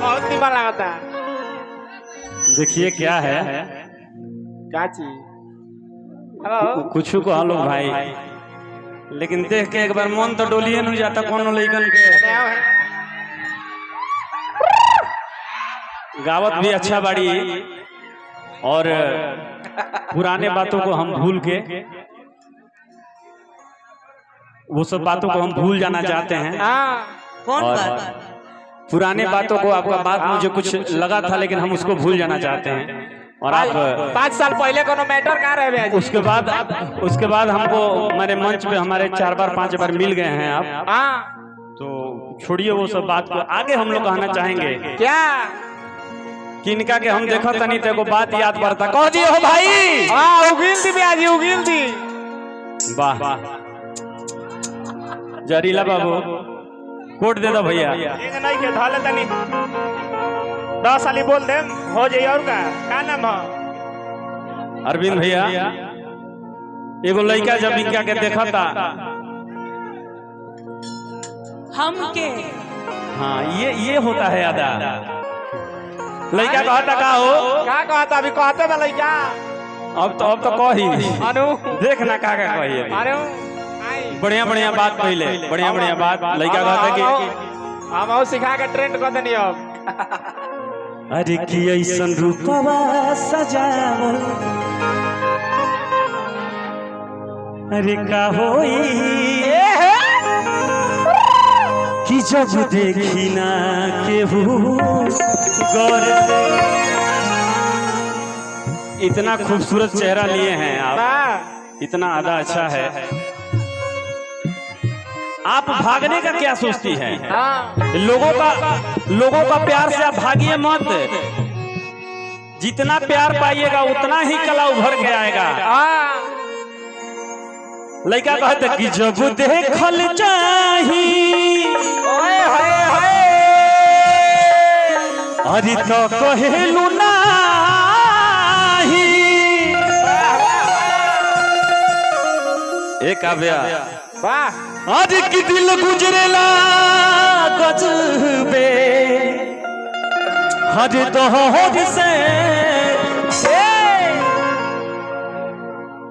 बहुत निमन लगता। देखिए क्या है क्या चीज? हेलो कुछ को हम लोग भाई, लेकिन देख के एक बार मन तो डोलिए नहीं जाता कोनो लइकन के। गावत भी अच्छा बाड़ी और पुराने बातों को हम भूल के वो सब बातों को हम भूल जाना चाहते हैं। कौन और बात? पुराने बातों को आपका बात मुझे कुछ लगा था लेकिन हम उसको भूल जाना चाहते हैं। और आप 5 साल पहले कोनो मैटर कहाँ रहे भैया जी? उसके बाद हमको हमारे मंच पे हमारे 4 बार 5 बार मिल गए हैं आप। हाँ तो छोड़िए वो सब बात को, आगे हम लोग कहना चाहेंगे क्या? किनका के हम देखो तनी तो बात याद पड़ता कह दिए हो भाई। हाँ उगिल दी भैया जी उगिल दी। वाह जरीला बाबू कोट दे दो भैया। नहीं के धाले तनी 10 साली बोल दे हो जाई। और का नाम है? अरविंद भैया एगो लड़का जब इनका के देखा था हम के हाँ ये होता है अदा। लड़का कहता का हो क्या कहता? अभी कहते ना लइका। अब तो कही अनु देखना का कही। अरे बढ़िया बढ़िया बात पहले बढ़िया बढ़िया बात लड़का कहता कि हम सिखा के ट्रेंड कर देनी अब। अरे की ऐसन रूपवा सजावो अरे का होई कि जब देखी ना केहू गौर से। इतना खूबसूरत चेहरा लिए हैं आप, इतना आधा अच्छा है। आप भागने का क्या सोचती हैं? लोगों का प्यार से आप भागिए मत। जितना प्यार पाइएगा उतना ही कला उभर के आएगा। लड़का कहते कि जब देखल चाही अरे तो कहेलू नाही। एक आव्या वाह आज की दिल गुजरेला गजबे हज दोहर से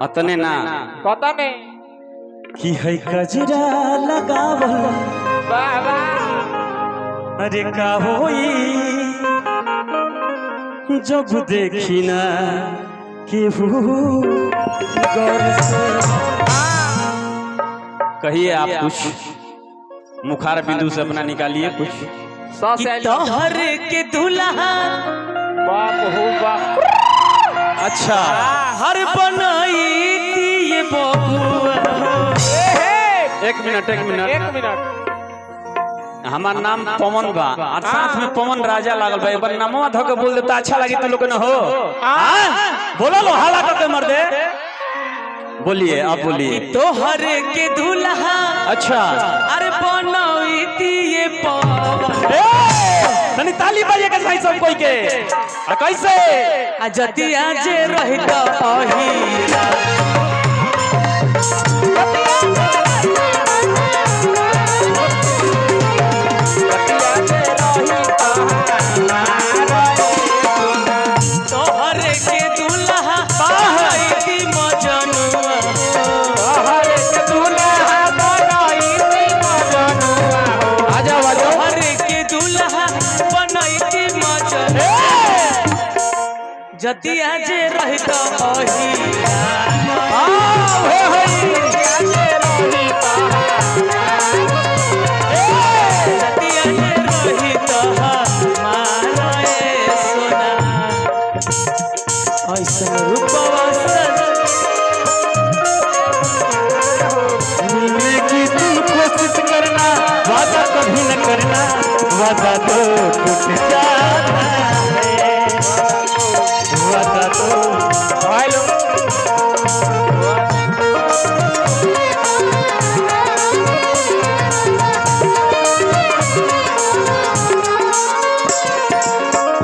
अतने ना पता नहीं कि है कजरा लगावल। वाह वाह अरे का होई जब देखी ना केहू गौर से। कहिए आप कुछ मुखार बिंदु से अपना निकालिए कुछ। तोहर के दुल्हा बाप हो बाप। अच्छा हर बनाई ये बबुआ। एक मिनट एक मिनट हमार नाम पवन बा और साथ में पवन राजा लागल बा। एक बार नामवा धो के बोल देता अच्छा लगी तो लोग न हो। बोलो लो हाला करके मर दे। बोलिए आप बोलिए। तोहर के दुल्हा अच्छा अरे बनई ये बबुआ। तनी ताली बजे के भाई सब कोई के। कैसे जतिया जे रहित अहीरा तोहर के दुल्हा बनई मजनुआ। तोहर के दुल्हा बनई मजनुआ हो। आजा तोहर के दुल्हा बनई मजनुआ। जतिया जे रहित अहीरा जतिया जे रहित हमारा सोना। ऐसन रूपवा मिलने की तू कोशिश करना वादा कभी न करना वादा तो टूट जाता है। वादा तो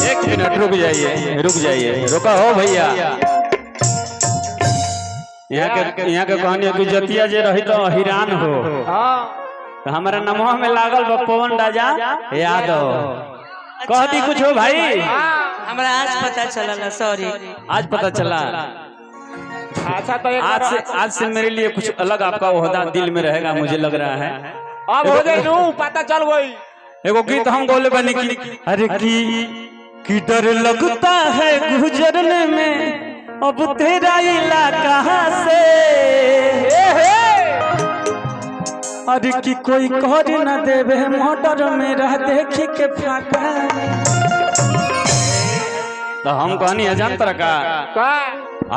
एक मिनट रुक जाइए रुका हो भैया। यहाँ के कहानी है कि जतिया जे रही तो हिरान हो। तो हमारा नमः में लागल बा पवन राजा यादव। कह दी कुछ हो भाई। हमरा आज पता चला, सॉरी। आज पता चला। अच्छा तो एक आज से मेरे लिए कुछ अलग आपका ओहदा दिल में रहेगा, मुझे लग रहा है। अब हो जाए नू पता चल गई। एगो गीत हम बोले बनी की अरे की डर लगता है गुजरने में अब तेरा इलाका से, अरे की कोई कर न देवे मोटर में रह देखी के फाका। तो हम कहनी है जान तरह का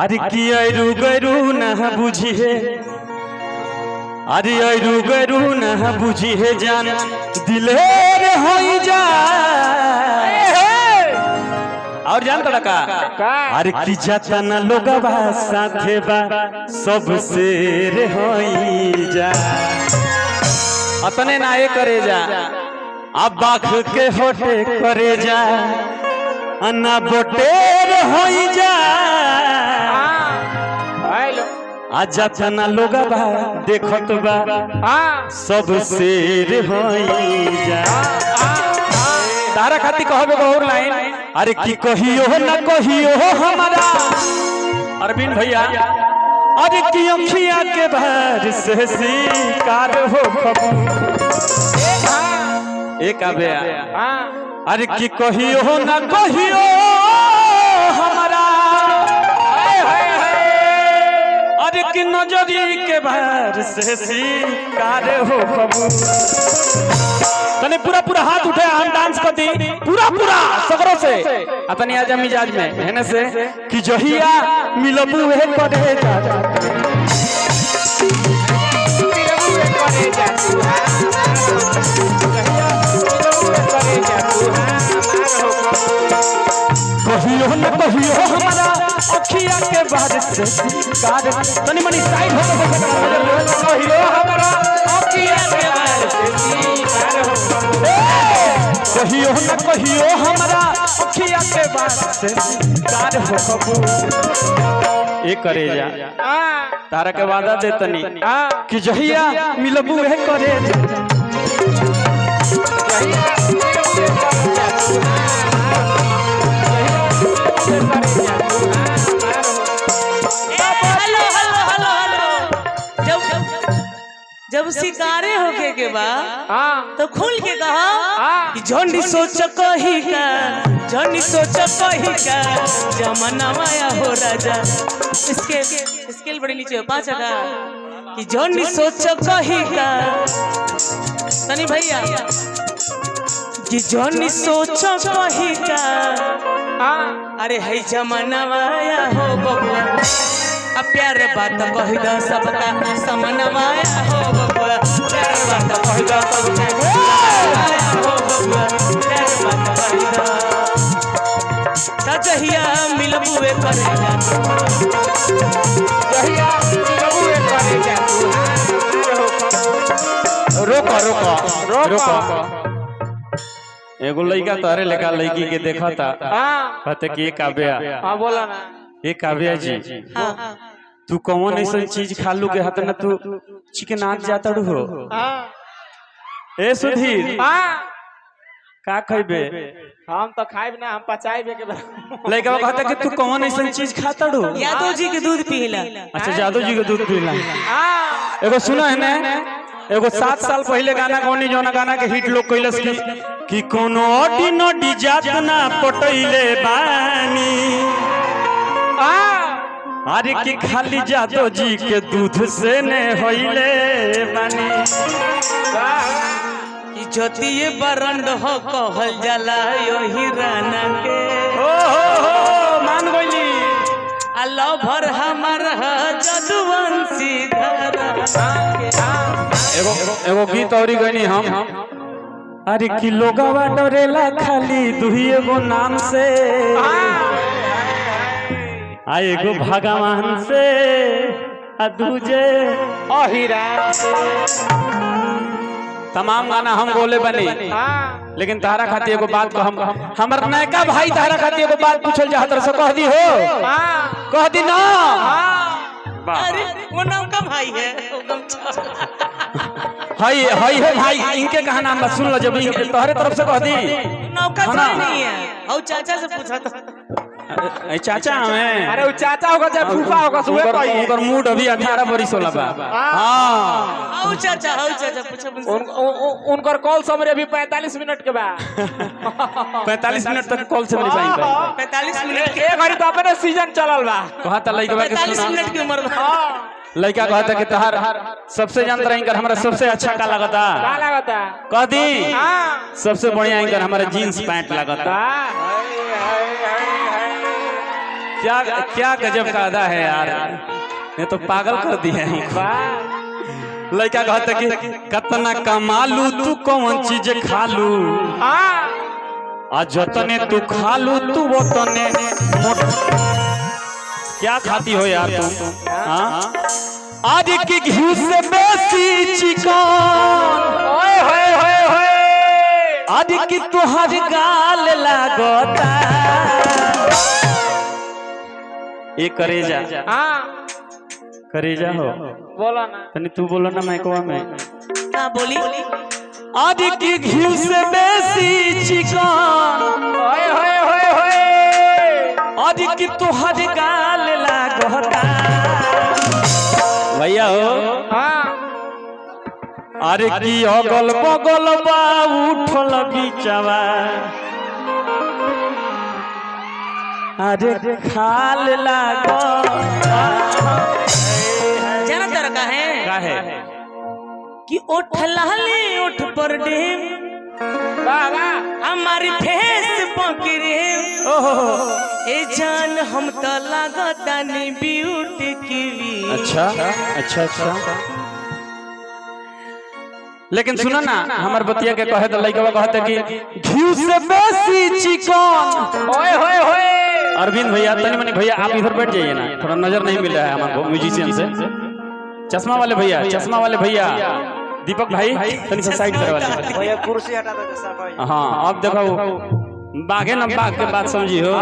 अरे की अरू गरू न बुझिए, अरे अरू गरू न बुझिए जान दिलेर हो जा। और जान तो लगा अरे की जाता न लोगवा साथे बा सब शेर हो जा। अतने ना ये करे जा अब बाख के होटे करे जा अन्ना बोटेर हो जा। आजा तना लोग बा देखत बा सब शेर हो जा। तारा खाती कहबे और लाइन अरे की कहियो न कहियो हमारा अरविंद भैया, अरे की अखिया के बाहर से शिकार हो एक आबे अरे की कहियो न कहियो हमारा, अरे की नजरी के बाहर से शिकार हो कबू। तने पूरा पूरा हाथ उठे हम डांस कर दी पूरा पूरा सगरों से अपनी आजा मिजाज में है से कि जहिया मिलबू है करे जा कहियो न कहियो हमारा अखिया के बाद से शिकार। तनी मनी साइड हो कहियो हमारा अखिया के बाद से शिकार हो, कहियो न कहियो हमारा अखिया के बाद से शिकार हो कबू। एक करे जा तारा के वादा दे तनी कि जहिया मिलबू है करे जा। जब शिकारे होके के बाद तो खुल के कहा कि झंडी सोच कही का, झंडी सोच कही का जमाना माया हो राजा। स्केल बड़ी नीचे 5 का कि झंडी सोच कही का तनी भैया कि झंडी सोच कही का। अरे है जमाना माया हो बबुआ, अब प्यार बात कह दो सबका समनवाया हो बबुआ, प्यार बात कह दो सबका समनवाया हो बबुआ, प्यार बात कह दो सजहिया मिलबुए करे जा, जहिया मिलबुए करे जा। रोको रोको रोको एगो लड़का तोहरे लेका लड़की के देखा था कहते कि एक काव्या। हाँ बोला ना एक काव्या जी तू कौन ऐसा चीज खा लू के हाथ न तू चिकन आग जाता हो। ए सुधीर का खइबे? हम तो खाइब ना, हम पचाइबे के लड़का कहता कि तू कौन ऐसा चीज खाता हो। यादव जी के दूध पीला। अच्छा यादव जी के दूध पीला। एगो सुना है ना एगो 7 साल पहले गाना कौनी जोना गाना के हिट लोग कैलस कि कोनो ओडी नोडी जात ना पटैले बानी, अरे कि खाली जादव जी के दूध से ने होइले बानी। इज्जतिए बरंड हो कहल जाला योही राना के। हो मान गइली अल्लाह भर हमर जदुवंशी धरा एगो गीत औरी गनी हम अरे कि लोगवा डरेला खाली दुही एगो नाम से, आ एगो भगवान से आ दूजे अहिरा से। तमाम गाना हम बोले बनी लेकिन तारा खाती एगो बात को हमर नयका भाई तारा खाती एगो बात पूछल जा तरह से कह दी हो, कह दी ना। अरे वो नाम का भाई है हाय हाय है भाई, इनके कहा नाम सुन लो जब तोहरे तरफ से कह दी नौका हाँ ना। नहीं है और चाचा से पूछा तो ए चाचा हमें अरे वो चाचा होगा चाहे फूफा होगा सुबह उनकर मूड अभी 18 बरिस होला बा हां औ चाचा पूछो उनकर कॉल समरे अभी 45 मिनट के बाद 45 मिनट तक कॉल से नहीं पाएंगे 45 मिनट एक घड़ी तो अपने सीजन चलल बा कहता लइका के 45 मिनट की उम्र बा लइका कहता कि तहार सबसे जानता रही कर हमरा सबसे अच्छा का लगता का लगता कह दी हां सबसे बढ़िया इनकर हमारा जीन्स पैंट लगता क्या क्या गजब का अदा है यार ये तो पागल कर दिया है हमको। लड़का कहता कि कतना कमालू तू कौन चीज खालू आ जतने तू खालू तू वो तने क्या खाती हो यार तुम हाँ आज की घी से बेसी चिकन ओए होए होए होए आज की तुहर गाल लागता ये करेजा हां करेजा हो बोला ना तनी तू बोलो ना मैं कहवा में हां बोली आज की घी से बेसी चिकन ओए होए होए होए आज की तुहर गाल लागता भैया हो हां अरे की अगल बगल बा उठल बिचवा अरे खाल लागो जाना तरह का है कि ओठ लाले ओठ पर डेम वाह वाह हमारी फेस पकड़े ए जान हम तो लागता नी ब्यूटी की अच्छा अच्छा अच्छा लेकिन सुनो ना हमार बतिया के कहे तो लइकवा कहते कि घी से बेसी चिकन ओए होए होए अरविंद भैया तनी मनी भैया आप इधर बैठ जाइए ना थोड़ा नजर नहीं मिल रहा है हमारे म्यूजिशियन से चश्मा वाले भैया दीपक भाई तनी सा साइड करे वाले भैया कुर्सी हटा दो जैसा भाई हाँ अब देखो बाघे न बाघ के बात समझी हो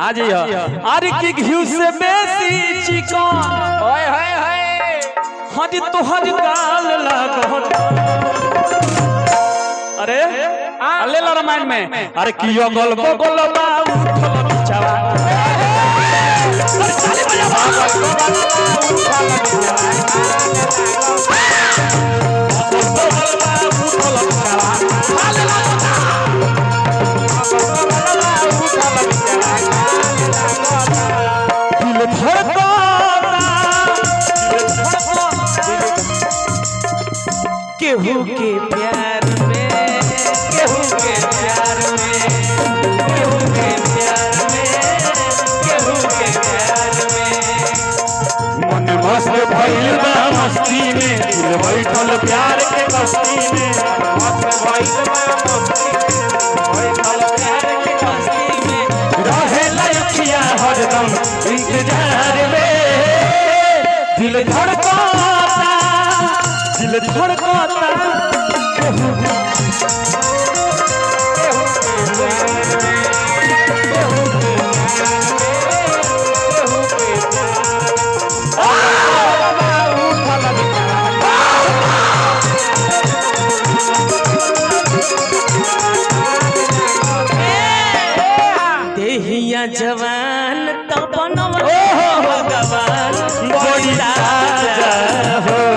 आ जाइए अरे की घी से बेसी चिकन ओए होए होए हज तोहर गाल लागो अरे ले लो रामायण में अरे की अगल बगल बा उठल बिचवा ताली बजा दिल धड़कता केहू के प्यार में केहू के प्यार में केहू के प्यार में केहू के प्यार में मन मस्त भइल बा मस्ती में दिल बैठल प्यार के बस्ती में मस्त भइल बा बैठल प्यार के मस्ती में रहे लखिया हरदम इंतजार में दिल धड़कता